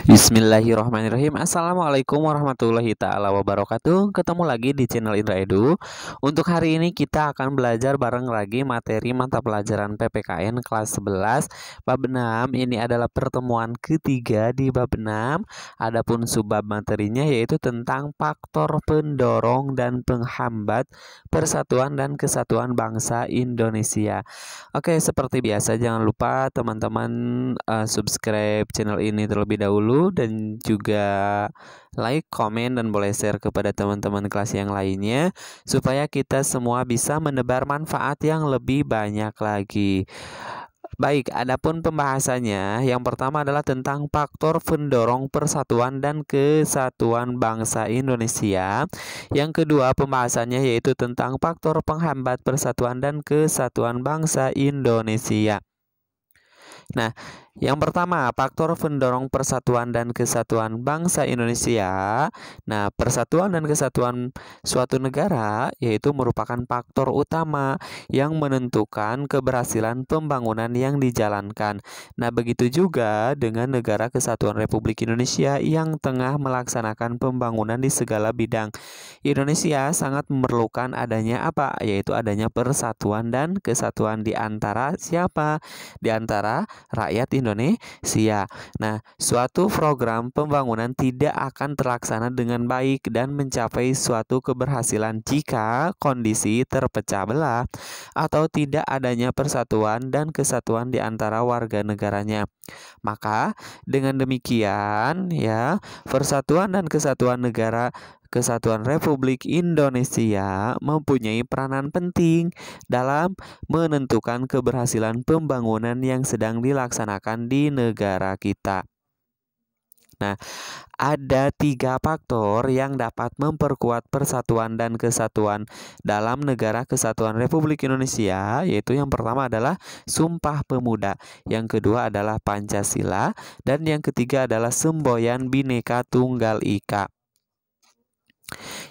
Bismillahirrahmanirrahim. Assalamualaikum warahmatullahi ta'ala wabarakatuh. Ketemu lagi di channel Indra Edu. Untuk hari ini kita akan belajar bareng lagi materi mata pelajaran PPKN kelas 11 bab 6. Ini adalah pertemuan ketiga di bab 6. Adapun subbab materinya yaitu tentang faktor pendorong dan penghambat persatuan dan kesatuan bangsa Indonesia. Oke, seperti biasa jangan lupa teman-teman subscribe channel ini terlebih dahulu dan juga like, komen, dan boleh share kepada teman-teman kelas yang lainnya supaya kita semua bisa menebar manfaat yang lebih banyak lagi. Baik, adapun pembahasannya yang pertama adalah tentang faktor pendorong persatuan dan kesatuan bangsa Indonesia. Yang kedua pembahasannya yaitu tentang faktor penghambat persatuan dan kesatuan bangsa Indonesia. Nah, yang pertama, faktor pendorong persatuan dan kesatuan bangsa Indonesia. Nah, persatuan dan kesatuan suatu negara yaitu merupakan faktor utama yang menentukan keberhasilan pembangunan yang dijalankan. Nah, begitu juga dengan Negara Kesatuan Republik Indonesia yang tengah melaksanakan pembangunan di segala bidang. Indonesia sangat memerlukan adanya apa? Yaitu adanya persatuan dan kesatuan di antara siapa? Di antara rakyat Indonesia. Nah, suatu program pembangunan tidak akan terlaksana dengan baik dan mencapai suatu keberhasilan jika kondisi terpecah belah atau tidak adanya persatuan dan kesatuan di antara warga negaranya. Maka dengan demikian ya, persatuan dan kesatuan negara Kesatuan Republik Indonesia mempunyai peranan penting dalam menentukan keberhasilan pembangunan yang sedang dilaksanakan di negara kita. Nah, ada 3 faktor yang dapat memperkuat persatuan dan kesatuan dalam Negara Kesatuan Republik Indonesia, yaitu yang pertama adalah Sumpah Pemuda, yang kedua adalah Pancasila, dan yang ketiga adalah Semboyan Bhinneka Tunggal Ika.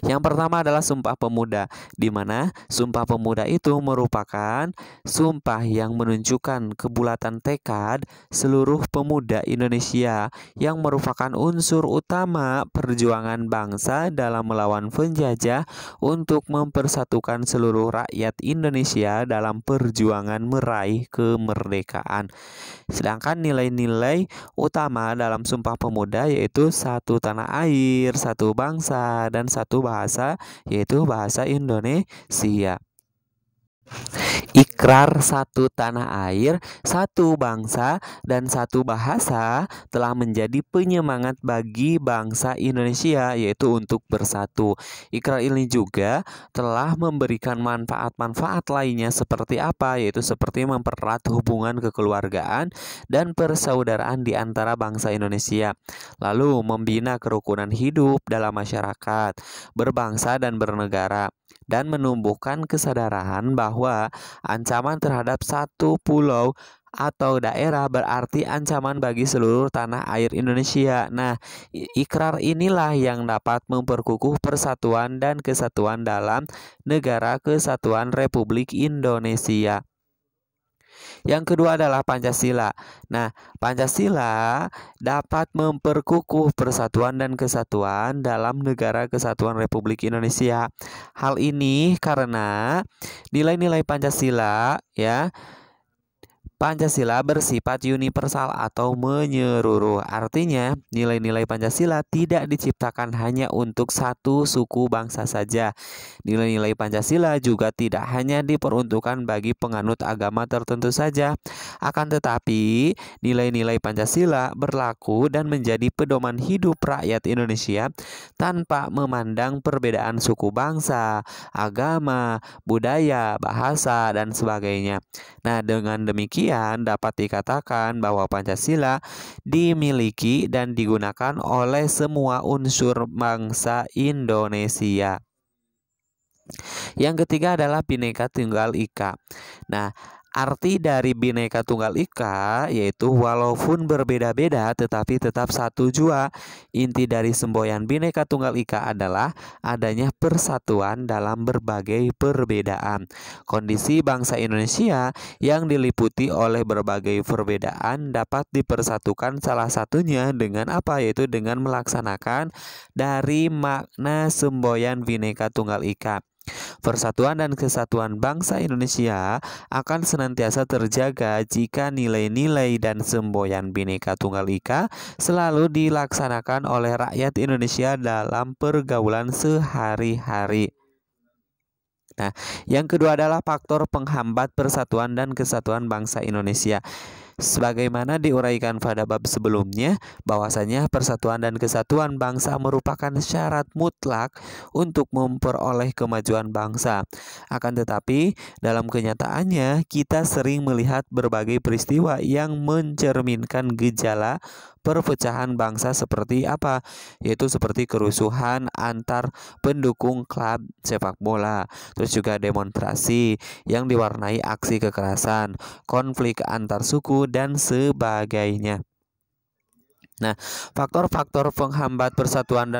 Yang pertama adalah Sumpah Pemuda, di mana Sumpah Pemuda itu merupakan sumpah yang menunjukkan kebulatan tekad seluruh pemuda Indonesia yang merupakan unsur utama perjuangan bangsa dalam melawan penjajah untuk mempersatukan seluruh rakyat Indonesia dalam perjuangan meraih kemerdekaan. Sedangkan nilai-nilai utama dalam Sumpah Pemuda yaitu satu tanah air, satu bangsa, dan satu bahasa, yaitu bahasa Indonesia. Ikrar satu tanah air, satu bangsa, dan satu bahasa telah menjadi penyemangat bagi bangsa Indonesia, yaitu untuk bersatu. Ikrar ini juga telah memberikan manfaat-manfaat lainnya seperti apa? Yaitu seperti mempererat hubungan kekeluargaan dan persaudaraan di antara bangsa Indonesia. Lalu membina kerukunan hidup dalam masyarakat, berbangsa dan bernegara, dan menumbuhkan kesadaran bahwa ancaman terhadap satu pulau atau daerah berarti ancaman bagi seluruh tanah air Indonesia. Nah, ikrar inilah yang dapat memperkukuh persatuan dan kesatuan dalam Negara Kesatuan Republik Indonesia. Yang kedua adalah Pancasila. Nah, Pancasila dapat memperkukuh persatuan dan kesatuan dalam Negara Kesatuan Republik Indonesia. Hal ini karena nilai-nilai Pancasila Pancasila bersifat universal atau menyeluruh. Artinya, nilai-nilai Pancasila tidak diciptakan hanya untuk satu suku bangsa saja. Nilai-nilai Pancasila juga tidak hanya diperuntukkan bagi penganut agama tertentu saja. Akan tetapi, nilai-nilai Pancasila berlaku dan menjadi pedoman hidup rakyat Indonesia tanpa memandang perbedaan suku bangsa, agama, budaya, bahasa, dan sebagainya. Nah, dengan demikian dapat dikatakan bahwa Pancasila dimiliki dan digunakan oleh semua unsur bangsa Indonesia. Yang ketiga adalah Bhinneka Tunggal Ika. Nah, Arti dari Bhinneka Tunggal Ika yaitu walaupun berbeda-beda tetapi tetap satu jua. Inti dari semboyan Bhinneka Tunggal Ika adalah adanya persatuan dalam berbagai perbedaan. Kondisi bangsa Indonesia yang diliputi oleh berbagai perbedaan dapat dipersatukan salah satunya dengan apa? Yaitu dengan melaksanakan dari makna semboyan Bhinneka Tunggal Ika. Persatuan dan kesatuan bangsa Indonesia akan senantiasa terjaga jika nilai-nilai dan semboyan Bhinneka Tunggal Ika selalu dilaksanakan oleh rakyat Indonesia dalam pergaulan sehari-hari. Nah, yang kedua adalah faktor penghambat persatuan dan kesatuan bangsa Indonesia. Sebagaimana diuraikan pada bab sebelumnya, bahwasanya persatuan dan kesatuan bangsa merupakan syarat mutlak untuk memperoleh kemajuan bangsa. Akan tetapi, dalam kenyataannya kita sering melihat berbagai peristiwa yang mencerminkan gejala perpecahan bangsa seperti apa? Yaitu seperti kerusuhan antar pendukung klub sepak bola, terus juga demonstrasi yang diwarnai aksi kekerasan, konflik antar suku dan sebagainya. Nah, faktor-faktor penghambat persatuan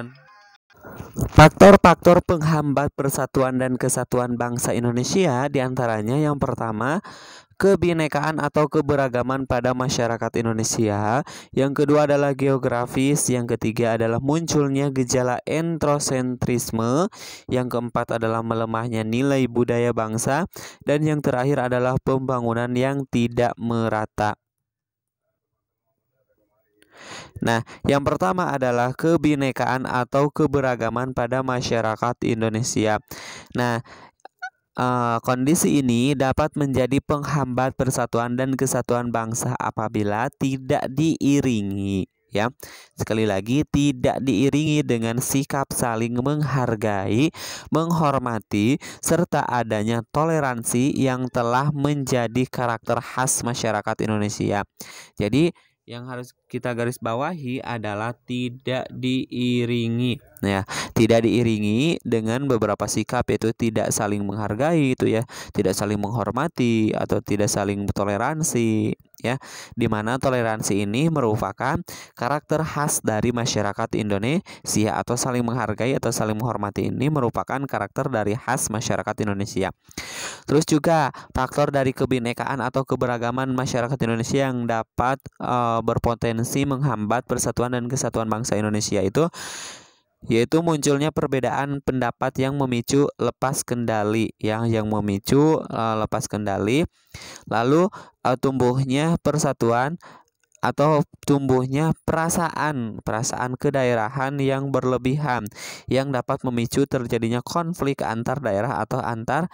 dan kesatuan bangsa Indonesia diantaranya yang pertama kebinekaan atau keberagaman pada masyarakat Indonesia. Yang kedua adalah geografis. Yang ketiga adalah munculnya gejala etnosentrisme. Yang keempat adalah melemahnya nilai budaya bangsa. Dan yang terakhir adalah pembangunan yang tidak merata. Nah, yang pertama adalah kebinekaan atau keberagaman pada masyarakat Indonesia. Nah, kondisi ini dapat menjadi penghambat persatuan dan kesatuan bangsa apabila tidak diiringi, ya. Sekali lagi, tidak diiringi dengan sikap saling menghargai, menghormati, serta adanya toleransi yang telah menjadi karakter khas masyarakat Indonesia. Jadi, yang harus kita garis bawahi adalah tidak diiringi. Ya, tidak diiringi dengan beberapa sikap, yaitu tidak saling menghargai itu ya, tidak saling menghormati atau tidak saling toleransi ya. Dimana toleransi ini merupakan karakter khas dari masyarakat Indonesia, atau saling menghargai atau saling menghormati ini merupakan karakter dari khas masyarakat Indonesia. Terus juga faktor dari kebinekaan atau keberagaman masyarakat Indonesia yang dapat berpotensi menghambat persatuan dan kesatuan bangsa Indonesia itu yaitu munculnya perbedaan pendapat yang memicu lepas kendali, yang memicu lepas kendali, lalu tumbuhnya persatuan atau tumbuhnya perasaan kedaerahan yang berlebihan yang dapat memicu terjadinya konflik antar daerah atau antar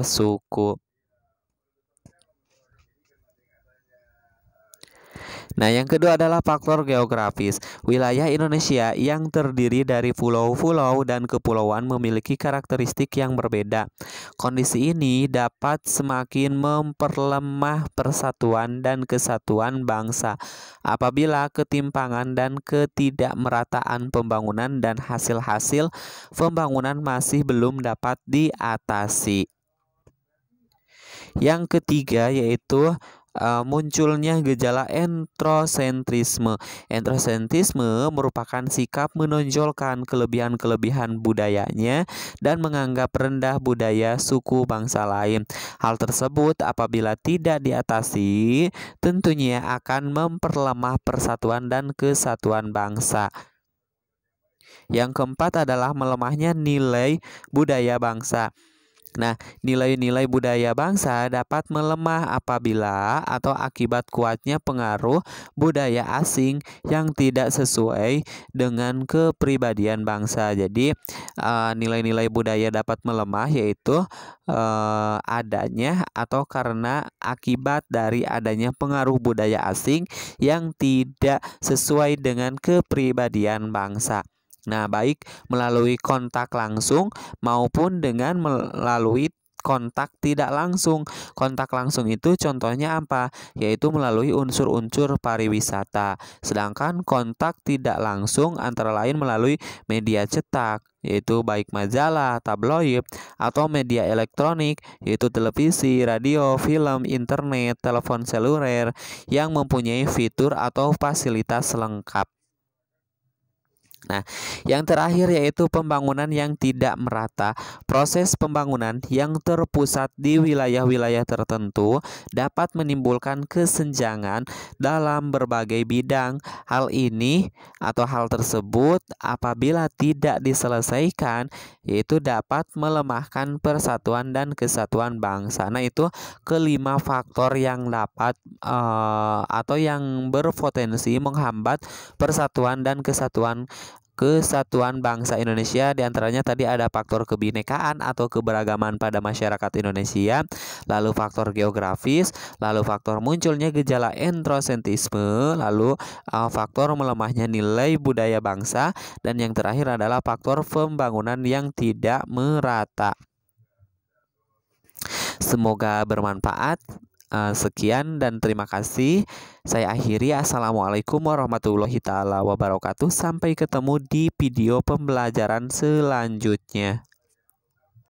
suku. Nah, yang kedua adalah faktor geografis. Wilayah Indonesia yang terdiri dari pulau-pulau dan kepulauan memiliki karakteristik yang berbeda. Kondisi ini dapat semakin memperlemah persatuan dan kesatuan bangsa apabila ketimpangan dan ketidakmerataan pembangunan dan hasil-hasil pembangunan masih belum dapat diatasi. Yang ketiga yaitu munculnya gejala etnosentrisme. Etnosentrisme merupakan sikap menonjolkan kelebihan-kelebihan budayanya dan menganggap rendah budaya suku bangsa lain. Hal tersebut apabila tidak diatasi tentunya akan memperlemah persatuan dan kesatuan bangsa. Yang keempat adalah melemahnya nilai budaya bangsa. Nah, nilai-nilai budaya bangsa dapat melemah apabila atau akibat kuatnya pengaruh budaya asing yang tidak sesuai dengan kepribadian bangsa. Jadi, nilai-nilai budaya dapat melemah yaitu adanya atau karena akibat dari adanya pengaruh budaya asing yang tidak sesuai dengan kepribadian bangsa. Nah, baik melalui kontak langsung maupun dengan melalui kontak tidak langsung. Kontak langsung itu contohnya apa? Yaitu melalui unsur-unsur pariwisata. Sedangkan kontak tidak langsung antara lain melalui media cetak, yaitu baik majalah, tabloid, atau media elektronik, yaitu televisi, radio, film, internet, telepon seluler yang mempunyai fitur atau fasilitas lengkap. Nah, yang terakhir yaitu pembangunan yang tidak merata. Proses pembangunan yang terpusat di wilayah-wilayah tertentu dapat menimbulkan kesenjangan dalam berbagai bidang. Hal ini atau hal tersebut apabila tidak diselesaikan, yaitu dapat melemahkan persatuan dan kesatuan bangsa. Nah, itu kelima faktor yang dapat atau yang berpotensi menghambat persatuan dan kesatuan bangsa Indonesia. Diantaranya tadi ada faktor kebinekaan atau keberagaman pada masyarakat Indonesia, lalu faktor geografis, lalu faktor munculnya gejala entrosentrisme, lalu faktor melemahnya nilai budaya bangsa, dan yang terakhir adalah faktor pembangunan yang tidak merata. Semoga bermanfaat. Sekian dan terima kasih. Saya akhiri. Assalamualaikum warahmatullahi wabarakatuh. Sampai ketemu di video pembelajaran selanjutnya.